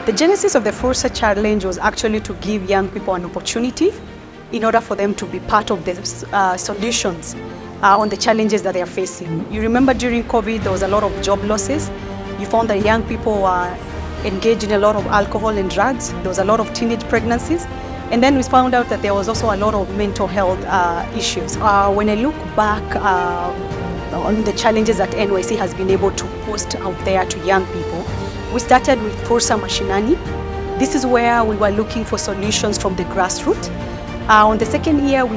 The genesis of the Fursa challenge was actually to give young people an opportunity in order for them to be part of the solutions on the challenges that they are facing. You remember during COVID, there was a lot of job losses. You found that young people were engaged in a lot of alcohol and drugs. There was a lot of teenage pregnancies. And then we found out that there was also a lot of mental health issues. When I look back on the challenges that NYC has been able to post out there to young people, we started with Fursa Mashinani. This is where we were looking for solutions from the grassroots. On the second year, we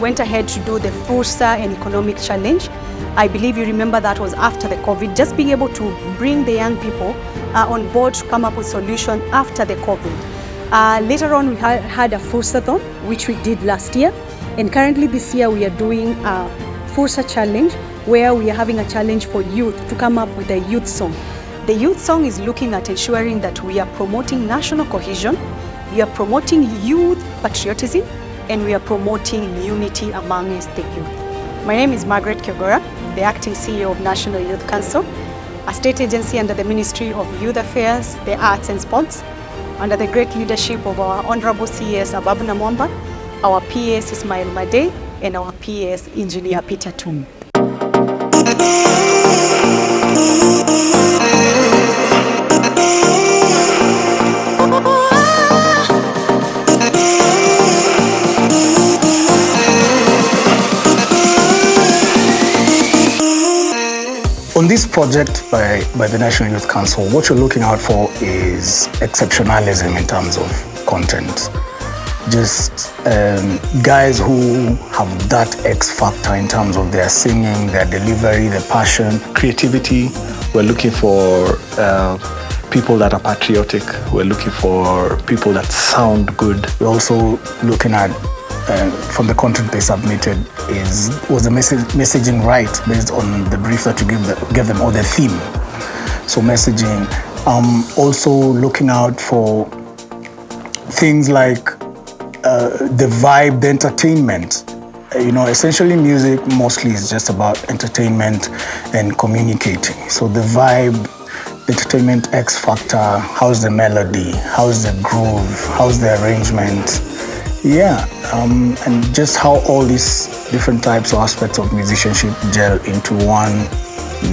went ahead to do the Fursa and Economic Challenge. I believe you remember that was after the COVID, just being able to bring the young people on board to come up with solutions after the COVID. Later on, we had a Fursathon, which we did last year. And currently this year, we are doing a Fursa Challenge, where we are having a challenge for youth to come up with a youth song. The youth song is looking at ensuring that we are promoting national cohesion, we are promoting youth patriotism, and we are promoting unity amongst the youth. My name is Margaret Kyogora, the Acting CEO of National Youth Council, a state agency under the Ministry of Youth Affairs, the Arts and Sports, under the great leadership of our Honorable CS Ababna Mwamba, our PS Ismail Made, and our PS Engineer Peter Tum. On this project by the National Youth Council, what you're looking out for is exceptionalism in terms of content. Just guys who have that X factor in terms of their singing, their delivery, their passion. Creativity, we're looking for people that are patriotic. We're looking for people that sound good. We're also looking at, from the content they submitted, was the messaging right based on the brief that you gave them, or the theme. So messaging. Also looking out for things like the vibe, the entertainment. Essentially music mostly is just about entertainment and communicating. So the vibe, the entertainment X factor, how's the melody, how's the groove, how's the arrangement. Yeah, and just how all these different types or aspects of musicianship gel into one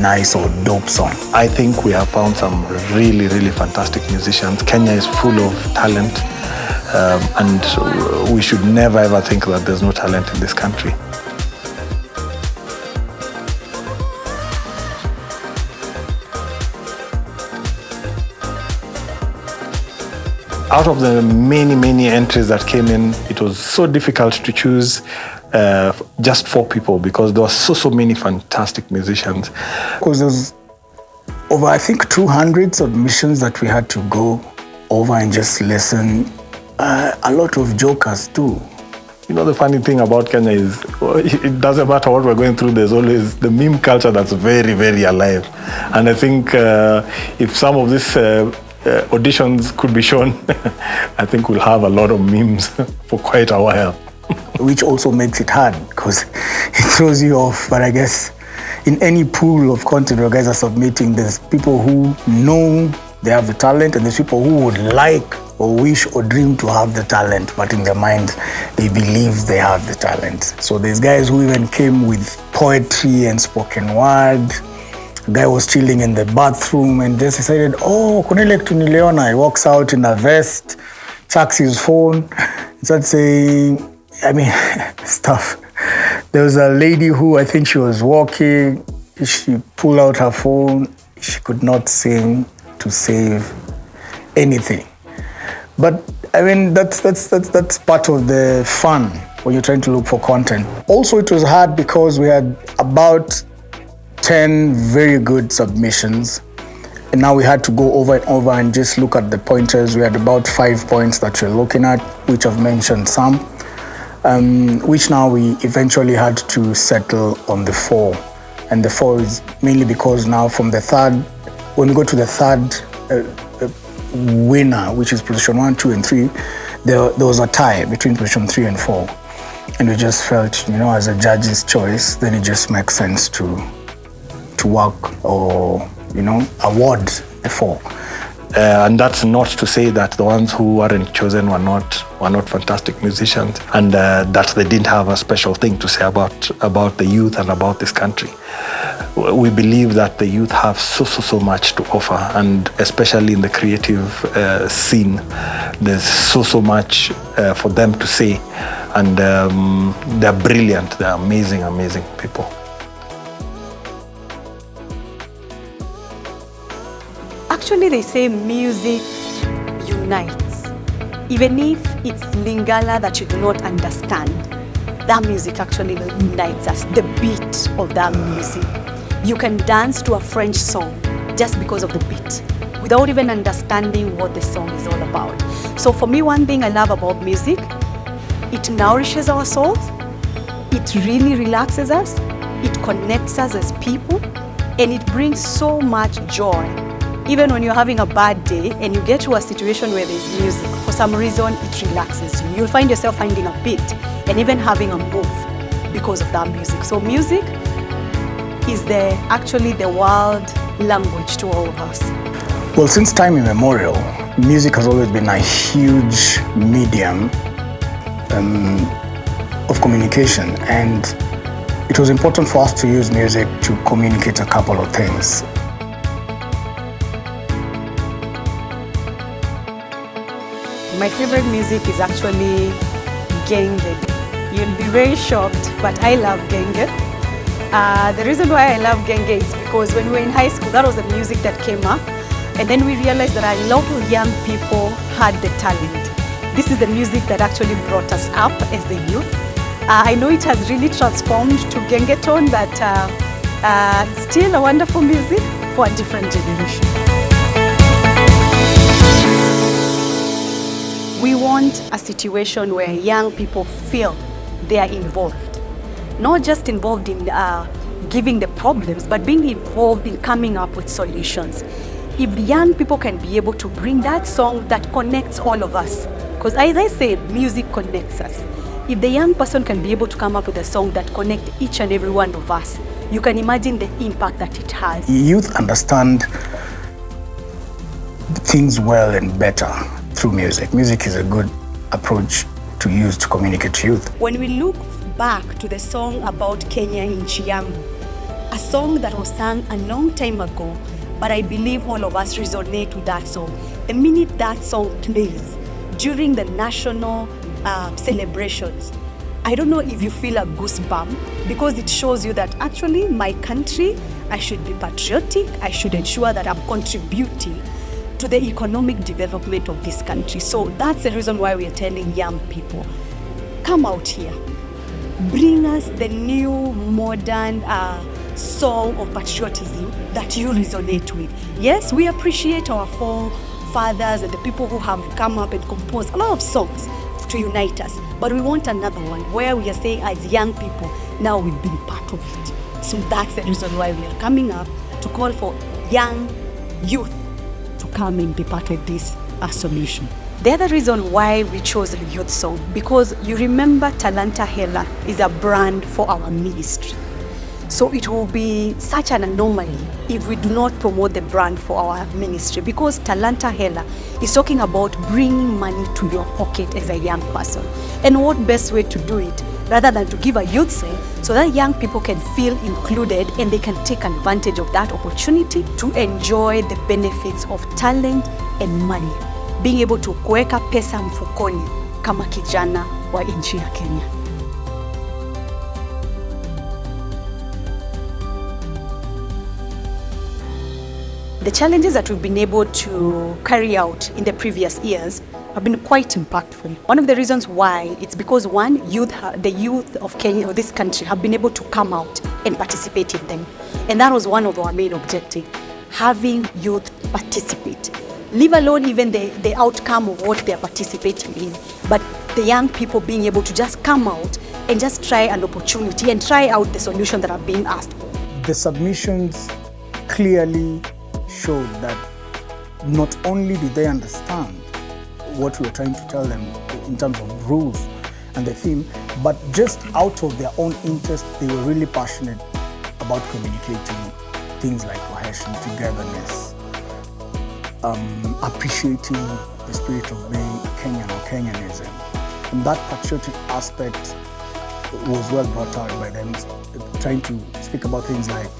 nice or dope song. I think we have found some really, really fantastic musicians. Kenya is full of talent, and we should never ever think that there's no talent in this country. Out of the many entries that came in, it was so difficult to choose just 4 people because there were so many fantastic musicians. Because there's over, I think, 200 submissions that we had to go over and just listen. A lot of jokers too. The funny thing about Kenya is it doesn't matter what we're going through, there's always the meme culture that's very, very alive. And I think if some of these auditions could be shown, I think we'll have a lot of memes for quite a while. Which also makes it hard because it throws you off. But I guess in any pool of content where guys are submitting, there's people who know they have the talent and there's people who would like or wish or dream to have the talent, but in their mind, they believe they have the talent. So there's guys who even came with poetry and spoken word. A guy was chilling in the bathroom and just decided, Kunile Tunileona. He walks out in a vest, chucks his phone, starts saying, stuff. There was a lady who, I think she was walking, she pulled out her phone, she could not sing to save anything. But that's part of the fun when you're trying to look for content. Also, it was hard because we had about 10 very good submissions. And now we had to go over and over and just look at the pointers. We had about 5 points that we're looking at, which I've mentioned some, which now we eventually had to settle on the 4. And the 4 is mainly because now from the third, when we go to the third winner, which is position 1, 2, and 3, there was a tie between position 3 and 4. And we just felt, as a judge's choice, then it just makes sense to work or, award the 4. And that's not to say that the ones who weren't chosen were not fantastic musicians, and that they didn't have a special thing to say about the youth and about this country. We believe that the youth have so much to offer, and especially in the creative scene, there's so much for them to say, and they're brilliant. They're amazing people. Actually, they say music unites. Even if it's Lingala that you do not understand, that music actually unites us, the beat of that music. You can dance to a French song just because of the beat, without even understanding what the song is all about. So for me, one thing I love about music, it nourishes our souls, it really relaxes us, it connects us as people, and it brings so much joy. Even when you're having a bad day and you get to a situation where there's music, for some reason it relaxes you. You'll find yourself finding a beat and even having a move because of that music. So music is actually the world language to all of us. Well, since time immemorial, music has always been a huge medium of communication, and it was important for us to use music to communicate a couple of things. My favorite music is actually genge. You'll be very shocked, but I love genge. The reason why I love genge is because when we were in high school, that was the music that came up. And then we realized that a lot of young people had the talent. This is the music that actually brought us up as the youth. I know it has really transformed to gengeton, but still a wonderful music for a different generation. We want a situation where young people feel they are involved. Not just involved in giving the problems, but being involved in coming up with solutions. If young people can be able to bring that song that connects all of us, because as I said, music connects us. If the young person can be able to come up with a song that connects each and every one of us, you can imagine the impact that it has. Youth understand things well and better through music. Music is a good approach to use to communicate to youth. When we look back to the song about Kenya in Chiamu, a song that was sung a long time ago, but I believe all of us resonate with that song. The minute that song plays during the national celebrations, I don't know if you feel a goosebump, because it shows you that actually my country, I should be patriotic, I should ensure that I'm contributing to the economic development of this country. So that's the reason why we are telling young people, come out here, bring us the new modern song of patriotism that you resonate with. Yes, we appreciate our forefathers and the people who have come up and composed a lot of songs to unite us, but we want another one where we are saying as young people, now we've been part of it. So that's the reason why we are coming up to call for young youth to come and be part of this solution. The other reason why we chose a youth song, because you remember Talanta Hela is a brand for our ministry. So it will be such an anomaly if we do not promote the brand for our ministry, because Talanta Hela is talking about bringing money to your pocket as a young person. And what best way to do it rather than to give a youth song so that young people can feel included and they can take advantage of that opportunity to enjoy the benefits of talent and money. Being able to kuweka pesa mfukoni kama kijana wa nchi ya Kenya. The challenges that we've been able to carry out in the previous years have been quite impactful. One of the reasons why, it's because one, the youth of Kenya, or this country, have been able to come out and participate in them. And that was one of our main objectives, having youth participate. Leave alone even the outcome of what they're participating in, but the young people being able to just come out and just try an opportunity and try out the solution that are being asked for. The submissions clearly showed that not only did they understand what we were trying to tell them in terms of rules and the theme, but just out of their own interest, they were really passionate about communicating things like cohesion, togetherness, appreciating the spirit of being a Kenyan or Kenyanism. And that patriotic aspect was well brought out by them, trying to speak about things like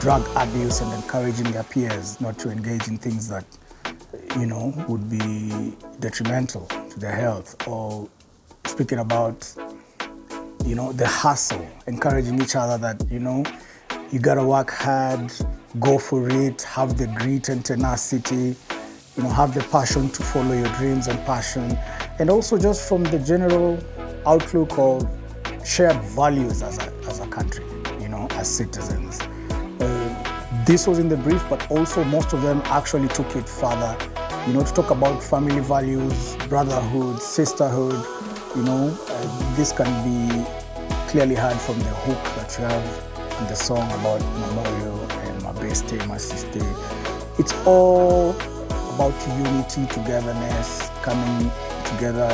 drug abuse and encouraging their peers not to engage in things that, would be detrimental to their health, or speaking about, the hustle, encouraging each other that, you gotta work hard, go for it, have the grit and tenacity, have the passion to follow your dreams and passion, and also just from the general outlook of shared values as a country, as citizens. This was in the brief, but also most of them actually took it further, to talk about family values, brotherhood, sisterhood. This can be clearly heard from the hook that you have in the song about memorial and my best day, my sister. It's all about unity, togetherness, coming together,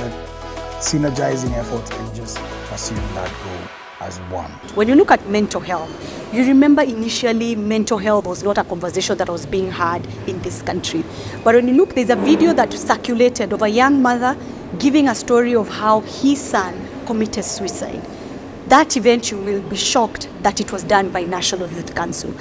synergizing efforts, and just pursuing that goal as one. When you look at mental health, you remember initially mental health was not a conversation that was being had in this country. But when you look, there's a video that circulated of a young mother giving a story of how his son committed suicide. That event, you will be shocked that it was done by National Youth Council.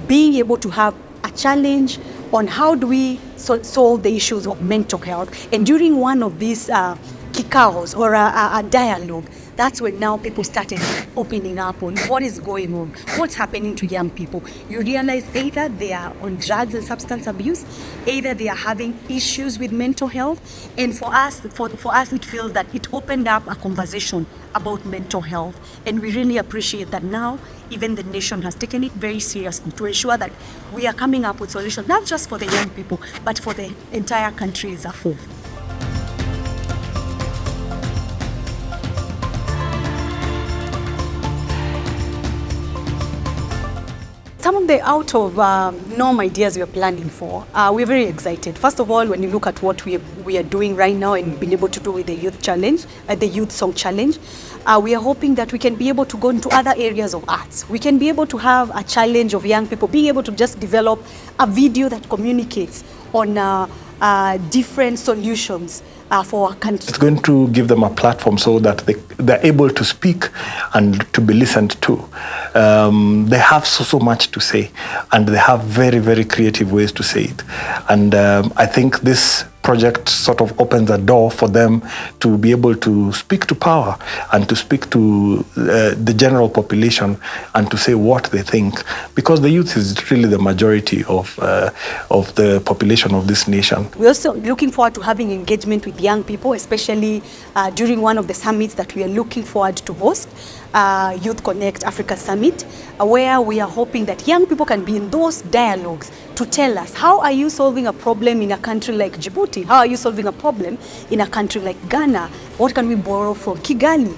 Being able to have a challenge on how do we solve the issues of mental health. And during one of these kikaos or a dialogue, that's when now people started opening up on what is going on, what's happening to young people. You realize either they are on drugs and substance abuse, either they are having issues with mental health. And for us, it feels that it opened up a conversation about mental health. And we really appreciate that now even the nation has taken it very seriously to ensure that we are coming up with solutions, not just for the young people, but for the entire country as a whole. Some of the out of norm ideas we are planning for, we're very excited. First of all, when you look at what we are doing right now and been able to do with the youth challenge, the youth song challenge, we are hoping that we can be able to go into other areas of arts. We can be able to have a challenge of young people being able to just develop a video that communicates on different solutions for our country. It's going to give them a platform so that they're able to speak and to be listened to. They have so much to say, and they have very, very creative ways to say it. And I think this project sort of opens a door for them to be able to speak to power and to speak to the general population and to say what they think, because the youth is really the majority of the population of this nation. We're also looking forward to having engagement with young people, especially during one of the summits that we are looking forward to host, Youth Connect Africa Summit, where we are hoping that young people can be in those dialogues to tell us, how are you solving a problem in a country like Djibouti? How are you solving a problem in a country like Ghana? What can we borrow from Kigali?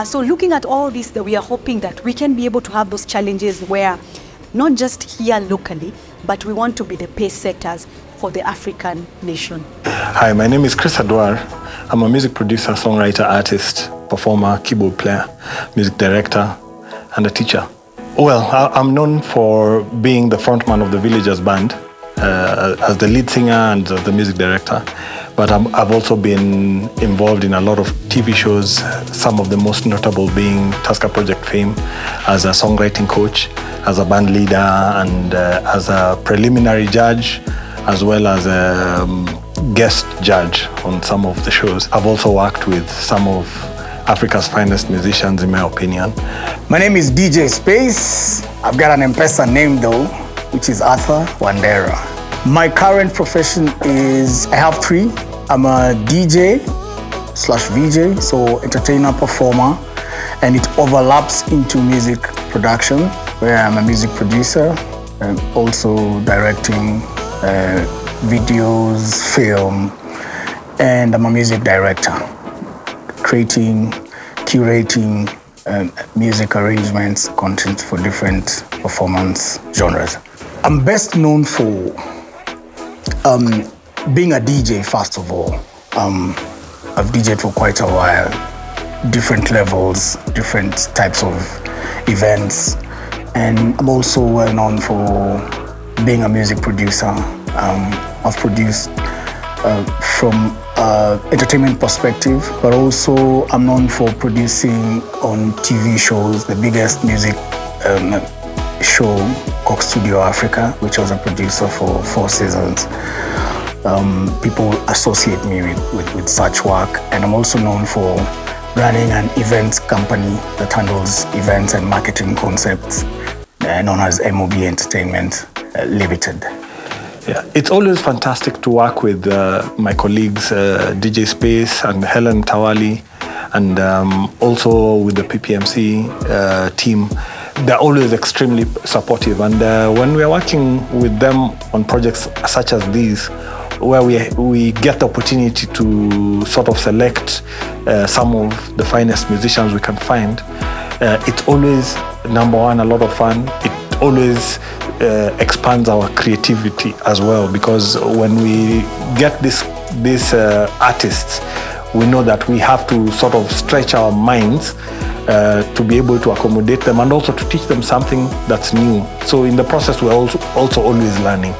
So looking at all this, that we are hoping that we can be able to have those challenges where not just here locally, but we want to be the pace setters for the African nation. Hi, my name is Chris Adwar. I'm a music producer, songwriter, artist, performer, keyboard player, music director, and a teacher. Well, I'm known for being the frontman of the Villagers Band, as the lead singer and the music director. But I've also been involved in a lot of TV shows, some of the most notable being Tusker Project fame, as a songwriting coach, as a band leader, and as a preliminary judge, as well as a guest judge on some of the shows. I've also worked with some of Africa's finest musicians, in my opinion. My name is DJ Space. I've got an M-Pesa name though, which is Arthur Wandera. My current profession is, I have three. I'm a DJ/VJ, so entertainer, performer, and it overlaps into music production, where I'm a music producer, and also directing videos, film, and I'm a music director, creating, curating music arrangements, content for different performance genres. I'm best known for being a DJ, first of all. I've DJed for quite a while, different levels, different types of events, and I'm also well known for being a music producer. I've produced from entertainment perspective, but also I'm known for producing on TV shows, the biggest music show, Coke Studio Africa, which I was a producer for 4 seasons. People associate me with such work, and I'm also known for running an events company that handles events and marketing concepts known as MOB Entertainment Limited. Yeah, it's always fantastic to work with my colleagues, DJ Space and Helen Tawali, and also with the PPMC team. They're always extremely supportive, and when we're working with them on projects such as these, where we get the opportunity to sort of select some of the finest musicians we can find, it's always, number one, a lot of fun. It always expands our creativity as well, because when we get these artists, we know that we have to sort of stretch our minds to be able to accommodate them and also to teach them something that's new. So in the process, we're also always learning.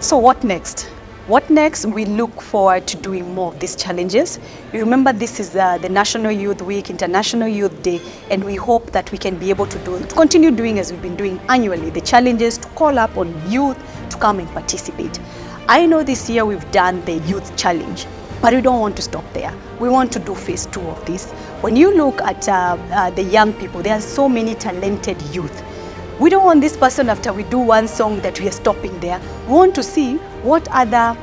So what next? What next? We look forward to doing more of these challenges. You remember, this is the National Youth Week, International Youth Day, and we hope that we can be able to continue doing as we've been doing annually, the challenges to call up on youth to come and participate. I know this year we've done the Youth Challenge, but we don't want to stop there. We want to do phase 2 of this. When you look at the young people, there are so many talented youth. We don't want this person, after we do one song, that we are stopping there. We want to see what other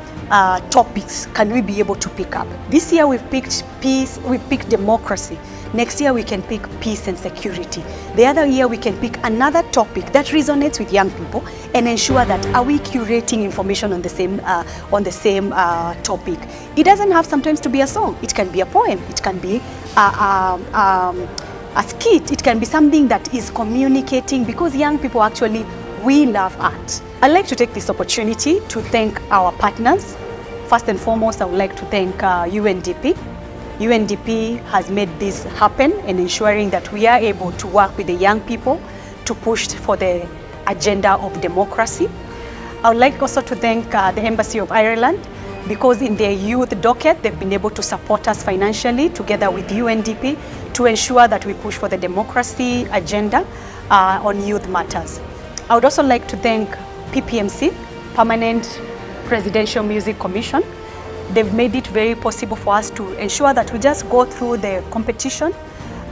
topics can we be able to pick up. This year we've picked peace, we picked democracy. Next year we can pick peace and security. The other year we can pick another topic that resonates with young people and ensure that are we curating information on the same topic. It doesn't have sometimes to be a song. It can be a poem. It can be a skit. It can be something that is communicating, because young people actually, we love art. I'd like to take this opportunity to thank our partners. First and foremost, I would like to thank UNDP. UNDP has made this happen and ensuring that we are able to work with the young people to push for the agenda of democracy. I would like also to thank the Embassy of Ireland, because in their youth docket, they've been able to support us financially together with UNDP to ensure that we push for the democracy agenda on youth matters. I would also like to thank PPMC, Permanent Presidential Music Commission. They've made it very possible for us to ensure that we just go through the competition,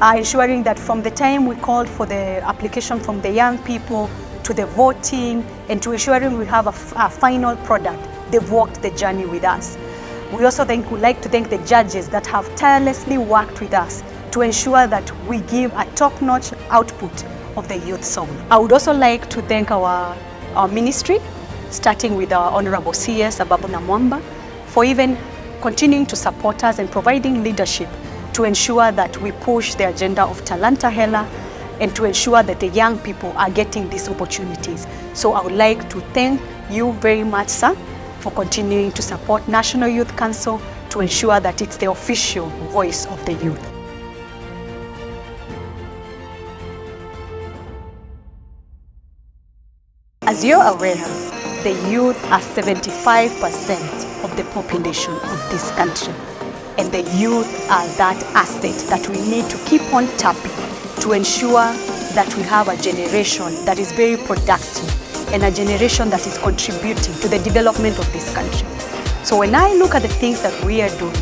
ensuring that from the time we called for the application from the young people to the voting and to ensuring we have a final product, they've walked the journey with us. We also would like to thank the judges that have tirelessly worked with us to ensure that we give a top-notch output of the youth song. I would also like to thank our ministry, starting with our Honorable CS Ababu Namwamba, for even continuing to support us and providing leadership to ensure that we push the agenda of Talanta Hela and to ensure that the young people are getting these opportunities. So I would like to thank you very much, sir, for continuing to support National Youth Council to ensure that it's the official voice of the youth. As you're aware, the youth are 75% of the population of this country. And the youth are that asset that we need to keep on tapping to ensure that we have a generation that is very productive and a generation that is contributing to the development of this country. So when I look at the things that we are doing,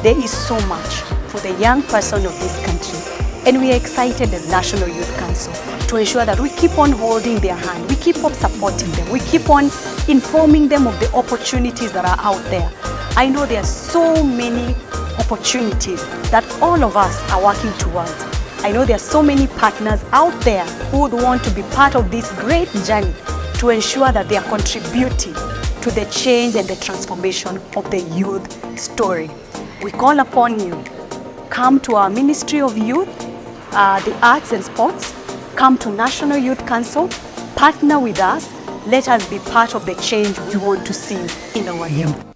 there is so much for the young person of this country. And we are excited as National Youth Council to ensure that we keep on holding their hand, we keep on supporting them, we keep on informing them of the opportunities that are out there. I know there are so many opportunities that all of us are working towards. I know there are so many partners out there who would want to be part of this great journey to ensure that they are contributing to the change and the transformation of the youth story. We call upon you, come to our Ministry of Youth, the Arts and Sports, come to National Youth Council, partner with us, let us be part of the change we want to see in our youth.